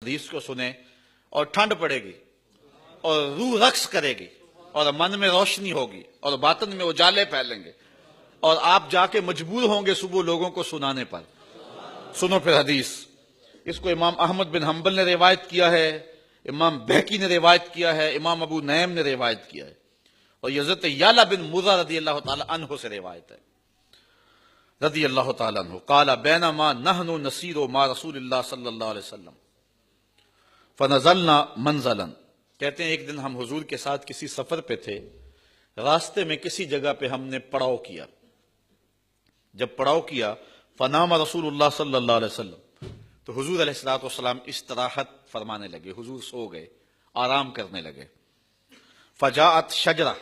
حدیث کو سنیں اور ٹھنڈ پڑے گی اور روح رقص کرے گی اور من میں روشنی ہوگی اور باطن میں اجالے پھیلیں گے اور آپ جا کے مجبور ہوں گے صبح لوگوں کو سنانے پر. سنو پھر حدیث. اس کو امام احمد بن حنبل نے روایت کیا ہے, امام بہقی نے روایت کیا ہے, امام ابو نعیم نے روایت کیا ہے, اور یہ حضرت یعلا بن مرہ رضی اللہ تعالی عنہ سے روایت ہے رضی اللہ تعالی عنہ. قال بینما نحن نسیر مع رسول اللہ صلی اللہ علیہ وسلم فنزلنا منزلا. کہتے ہیں ایک دن ہم حضور کے ساتھ کسی سفر پہ تھے, راستے میں کسی جگہ پہ ہم نے پڑاؤ کیا. جب پڑاؤ کیا فنام رسول اللہ صلی اللہ علیہ وسلم, تو حضور علیہ الصلوۃ والسلام استراحت فرمانے لگے, حضور سو گئے, آرام کرنے لگے. فجاءت شجرہ,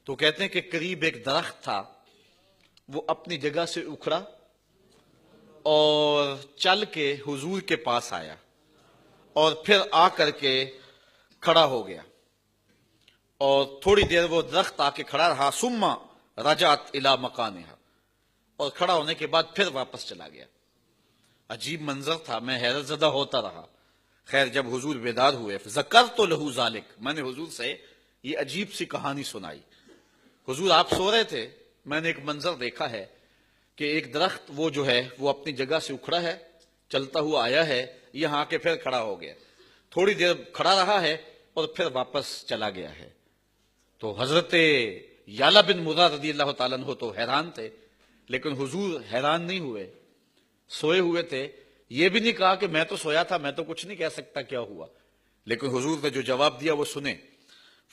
تو کہتے ہیں کہ قریب ایک درخت تھا, وہ اپنی جگہ سے اکھڑا اور چل کے حضور کے پاس آیا اور پھر آ کر کے کھڑا ہو گیا, اور تھوڑی دیر وہ درخت آ کے کھڑا رہا. ثم رجعت الی مکانہا, اور کھڑا ہونے کے بعد پھر واپس چلا گیا. عجیب منظر تھا, میں حیرت زدہ ہوتا رہا. خیر جب حضور بیدار ہوئے ذکرت لہ ذالک, میں نے حضور سے یہ عجیب سی کہانی سنائی. حضور آپ سو رہے تھے, میں نے ایک منظر دیکھا ہے کہ ایک درخت وہ جو ہے وہ اپنی جگہ سے اکھڑا ہے, چلتا ہوا آیا ہے, یہاں آ کے پھر کھڑا ہو گیا, تھوڑی دیر کھڑا رہا ہے اور پھر واپس چلا گیا ہے. تو حضرت یعلا بن مرہ رضی اللہ تعالیٰ عنہ تو حیران تھے, لیکن حضور حیران نہیں ہوئے, سوئے ہوئے تھے. یہ بھی نہیں کہا کہ میں تو سویا تھا, میں تو کچھ نہیں کہہ سکتا کیا ہوا, لیکن حضور نے جو جواب دیا وہ سنیں.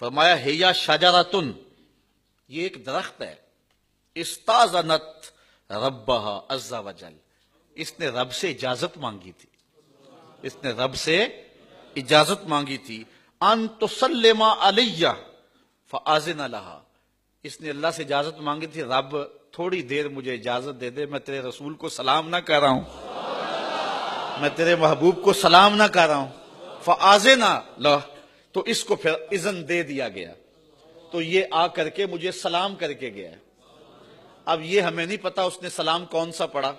فرمایا ہیا شجرۃ, یہ ایک درخت ہے, استاذنت ربہا عز وجل, اس نے رب سے اجازت مانگی تھی, اس نے رب سے اجازت مانگی تھی. ان تسلم علیہ فآذن لہا, اس نے اللہ سے اجازت مانگی تھی, رب تھوڑی دیر مجھے اجازت دے دے, میں تیرے رسول کو سلام نہ کر رہا ہوں, میں تیرے محبوب کو سلام نہ کر رہا ہوں. فآذن لہ, تو اس کو پھر اذن دے دیا گیا, تو یہ آ کر کے مجھے سلام کر کے گیا. اب یہ ہمیں نہیں پتا اس نے سلام کون سا پڑھا,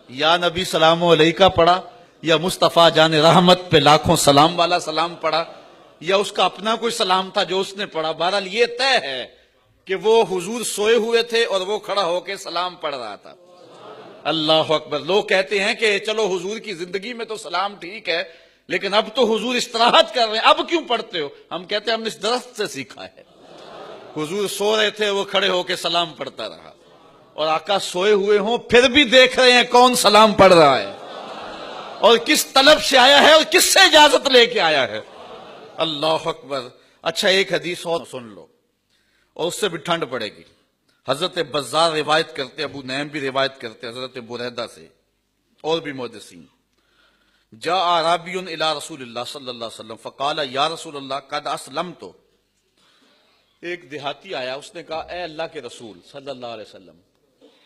یا نبی سلام علیکہ پڑھا, یا مصطفیٰ جان رحمت پہ لاکھوں سلام والا سلام پڑھا, یا اس کا اپنا کوئی سلام تھا جو اس نے پڑھا. بہرحال یہ طے ہے کہ وہ حضور سوئے ہوئے تھے اور وہ کھڑا ہو کے سلام پڑھ رہا تھا. اللہ اکبر. لوگ کہتے ہیں کہ چلو حضور کی زندگی میں تو سلام ٹھیک ہے, لیکن اب تو حضور استراحت کر رہے ہیں, اب کیوں پڑھتے ہو؟ ہم کہتے ہیں ہم نے اس درخت سے سیکھا ہے. حضور سو رہے تھے, وہ کھڑے ہو کے سلام پڑھتا رہا, اور آقا سوئے ہوئے ہوں پھر بھی دیکھ رہے ہیں کون سلام پڑھ رہا ہے اور کس طلب سے آیا ہے اور کس سے اجازت لے کے آیا ہے. اللہ اکبر. اچھا ایک حدیث اور سن لو, اور اس سے بھی ٹھنڈ پڑے گی. حضرت بزار روایت کرتے, ابو نعیم بھی روایت کرتے حضرت بریدہ سے, اور بھی محدثین. جاء اعرابی الی رسول اللہ صلی اللہ علیہ وسلم فقال یا رسول اللہ قد اسلمت. ایک دیہاتی آیا, اس نے کہا اے اللہ کے رسول صلی اللہ علیہ وسلم,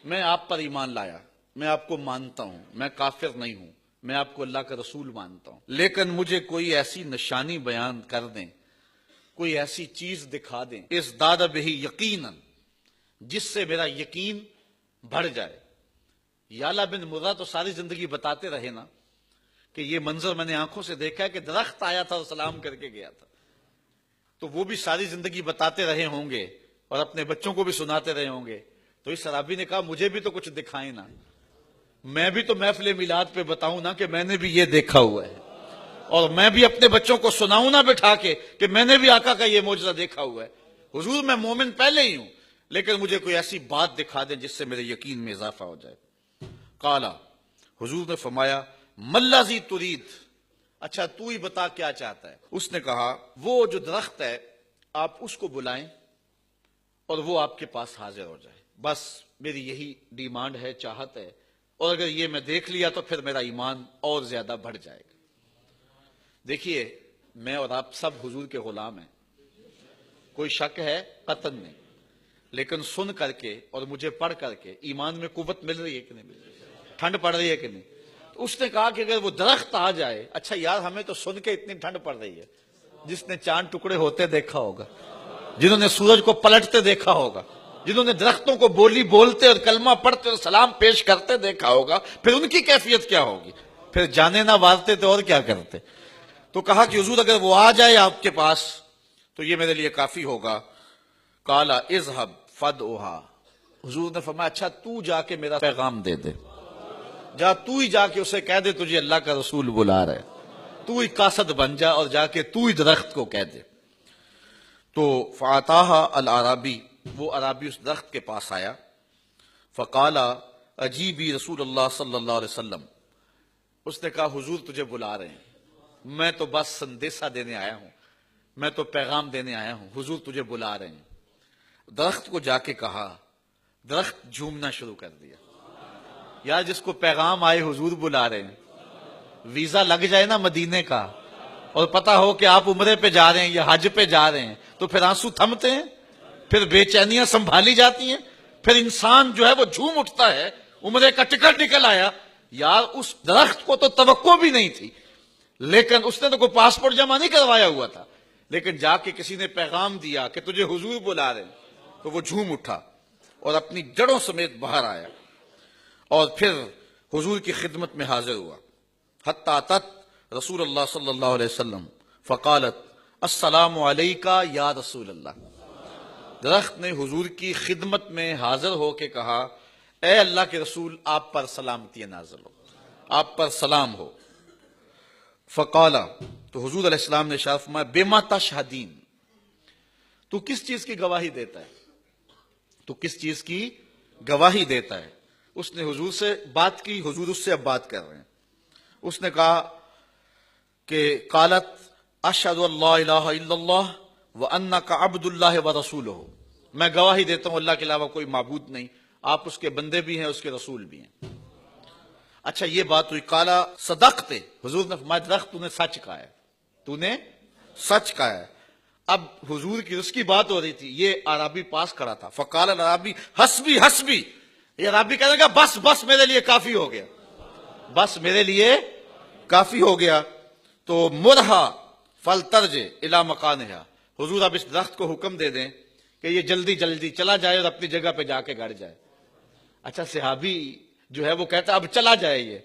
میں آپ پر ایمان لایا, میں آپ کو مانتا ہوں, میں کافر نہیں ہوں, میں آپ کو اللہ کا رسول مانتا ہوں, لیکن مجھے کوئی ایسی نشانی بیان کر دیں, کوئی ایسی چیز دکھا دیں, ازداد بہ یقینا, جس سے میرا یقین بڑھ جائے. یعلا بن مرہ تو ساری زندگی بتاتے رہے نا کہ یہ منظر میں نے آنکھوں سے دیکھا ہے کہ درخت آیا تھا اور سلام کر کے گیا تھا, تو وہ بھی ساری زندگی بتاتے رہے ہوں گے اور اپنے بچوں کو بھی سناتے رہے ہوں گے. تو اس صحابی نے کہا مجھے بھی تو کچھ دکھائیں نا, میں بھی تو محفل میلاد پہ بتاؤں نا کہ میں نے بھی یہ دیکھا ہوا ہے, اور میں بھی اپنے بچوں کو سناؤں نا بٹھا کے کہ میں نے بھی آقا کا یہ معجزہ دیکھا ہوا ہے. حضور میں مومن پہلے ہی ہوں, لیکن مجھے کوئی ایسی بات دکھا دیں جس سے میرے یقین میں اضافہ ہو جائے. قالا, حضور نے فرمایا ملذی ترید, اچھا تو ہی بتا کیا چاہتا ہے. اس نے کہا وہ جو درخت ہے آپ اس کو بلائیں اور وہ آپ کے پاس حاضر ہو جائے, بس میری یہی ڈیمانڈ ہے, چاہت ہے, اور اگر یہ میں دیکھ لیا تو پھر میرا ایمان اور زیادہ بڑھ جائے گا. دیکھیے میں اور آپ سب حضور کے غلام ہیں, کوئی شک ہے قطعاً نہیں, لیکن سن کر کے اور مجھے پڑھ کر کے ایمان میں قوت مل رہی ہے کہ نہیں مل رہی, ٹھنڈ پڑ رہی ہے کہ نہیں. تو اس نے کہا کہ اگر وہ درخت آ جائے, اچھا یار ہمیں تو سن کے اتنی ٹھنڈ پڑ رہی ہے, جس نے چاند ٹکڑے ہوتے دیکھا ہوگا, جنہوں نے سورج کو پلٹتے دیکھا ہوگا, جنہوں نے درختوں کو بولی بولتے اور کلمہ پڑھتے اور سلام پیش کرتے دیکھا ہوگا, پھر ان کی کیفیت کیا ہوگی. پھر جانے نہ مارتے تو اور کیا کرتے. تو کہا کہ حضور اگر وہ آ جائے آپ کے پاس تو یہ میرے لیے کافی ہوگا. قال اذهب فادعها. حضور نے فرمایا اچھا تو جا کے میرا پیغام دے دے، جا تو ہی جا کے اسے کہہ دے تجھے اللہ کا رسول بلا رہے، تو ہی قاصد بن جا اور جا کے تو ہی درخت کو کہہ دے. تو فاتاها الاعرابی، وہ عرابی اس درخت کے پاس آیا. فقال اجیبی رسول اللہ صلی اللہ علیہ وسلم. اس نے کہا حضور تجھے بلا رہے ہیں، میں تو بس سندیسہ دینے آیا ہوں، میں تو پیغام دینے آیا ہوں، حضور تجھے بلا رہے ہیں. درخت کو جا کے کہا، درخت جھومنا شروع کر دیا. یار جس کو پیغام آئے حضور بلا رہے ہیں، ویزا لگ جائے نا مدینے کا اور پتا ہو کہ آپ عمرے پہ جا رہے ہیں یا حج پہ جا رہے ہیں تو پھر آنسو تھمتے ہیں، پھر بے چینیاں سنبھالی جاتی ہیں، پھر انسان جو ہے وہ جھوم اٹھتا ہے. عمرے کا ٹکٹ نکل آیا. یار اس درخت کو تو توقع بھی نہیں تھی، لیکن اس نے تو کوئی پاسپورٹ جمع نہیں کروایا ہوا تھا، لیکن جا کے کسی نے پیغام دیا کہ تجھے حضور بلا رہے ہیں تو وہ جھوم اٹھا اور اپنی جڑوں سمیت باہر آیا اور پھر حضور کی خدمت میں حاضر ہوا. حتی اتت رسول اللہ صلی اللہ علیہ وسلم فقالت السلام علیکہ یا رسول اللہ. درخت نے حضور کی خدمت میں حاضر ہو کے کہا اے اللہ کے رسول آپ پر سلامتی نازل ہو، آپ پر سلام ہو. فقال، تو حضور علیہ السلام نے ارشاد فرمایا بما تشہدین، تو کس چیز کی گواہی دیتا ہے، تو کس چیز کی گواہی دیتا ہے. اس نے حضور سے بات کی، حضور اس سے اب بات کر رہے ہیں. اس نے کہا کہ قالت اشہد ان لا الہ الا اللہ وانک عبد اللہ ورسولہ، میں گواہی دیتا ہوں اللہ کے علاوہ کوئی معبود نہیں، آپ اس کے بندے بھی ہیں اس کے رسول بھی ہیں. اچھا یہ بات ہوئی. قالا صدقت، حضور نے فرمایا درخت تو نے سچ کہا ہے، تو نے سچ کہا ہے. اب حضور کی اس کی بات ہو رہی تھی، یہ عرابی پاس کھڑا تھا. فقال العرابی حسبی حسبی، یہ عرابی کہنے لگا بس بس میرے لیے کافی ہو گیا، بس میرے لیے کافی ہو گیا. تو مرہا فلترج الی مکانہا، حضور اب اس درخت کو حکم دے دیں کہ یہ جلدی جلدی چلا جائے اور اپنی جگہ پہ جا کے گڑ جائے. اچھا صحابی جو ہے وہ کہتا ہے اب چلا جائے یہ،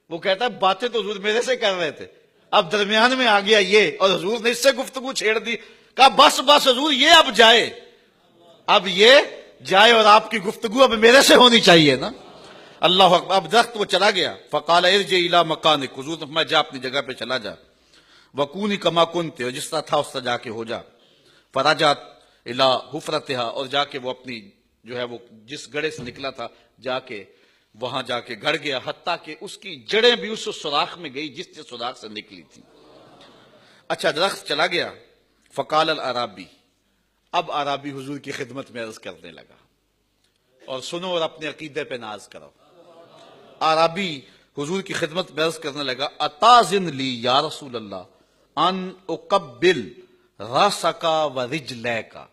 وہ کہتا ہے باتیں تو حضور میرے سے کر رہے تھے، اب درمیان میں آ گیا یہ اور حضور نے اس سے گفتگو چھیڑ دی. کہا بس بس حضور یہ اب جائے، اب یہ جائے اور آپ کی گفتگو اب میرے سے ہونی چاہیے نا. اللہ اکبر. اب درخت وہ چلا گیا. فقال ارجع الی مکانک، حضور نے فرمایا جا اپنی جگہ پہ چلا جا. وکونی کما کنت، اور جس طرح تھا اس طرح جا کے ہو جا. فرجعت الی حفرتها، اور جا کے وہ اپنی جو ہے وہ جس گڑھے سے نکلا تھا جا کے وہاں جا کے گڑ گیا، حتیٰ کہ اس کی جڑیں بھی اس سوراخ میں گئی جس سے سوراخ سے نکلی تھی. اچھا درخت چلا گیا. فقال العرابی، اب عرابی حضور کی خدمت میں عرض کرنے لگا، اور سنو اور اپنے عقیدے پہ ناز کرو. عرابی حضور کی خدمت میں عرض کرنے لگا اتاذن لی یا رسول اللہ ان اقبل راسکا و رجلیکا،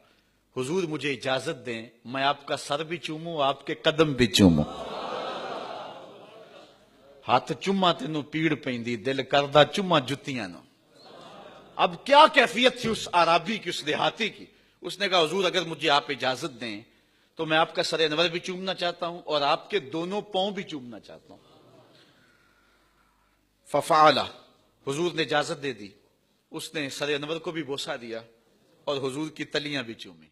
حضور مجھے اجازت دیں میں آپ کا سر بھی چوموں آپ کے قدم بھی چوموں. ہاتھ چما تینوں پیڑ پیندی دل کردہ چما جتیاں نو. اب کیا کیفیت تھی اس عرابی کی، اس دیہاتی کی. اس نے کہا حضور اگر مجھے آپ اجازت دیں تو میں آپ کا سر انور بھی چومنا چاہتا ہوں اور آپ کے دونوں پاؤں بھی چومنا چاہتا ہوں. ففعل، حضور نے اجازت دے دی. اس نے سر انور کو بھی بوسہ دیا اور حضور کی تلیاں بھی چومی.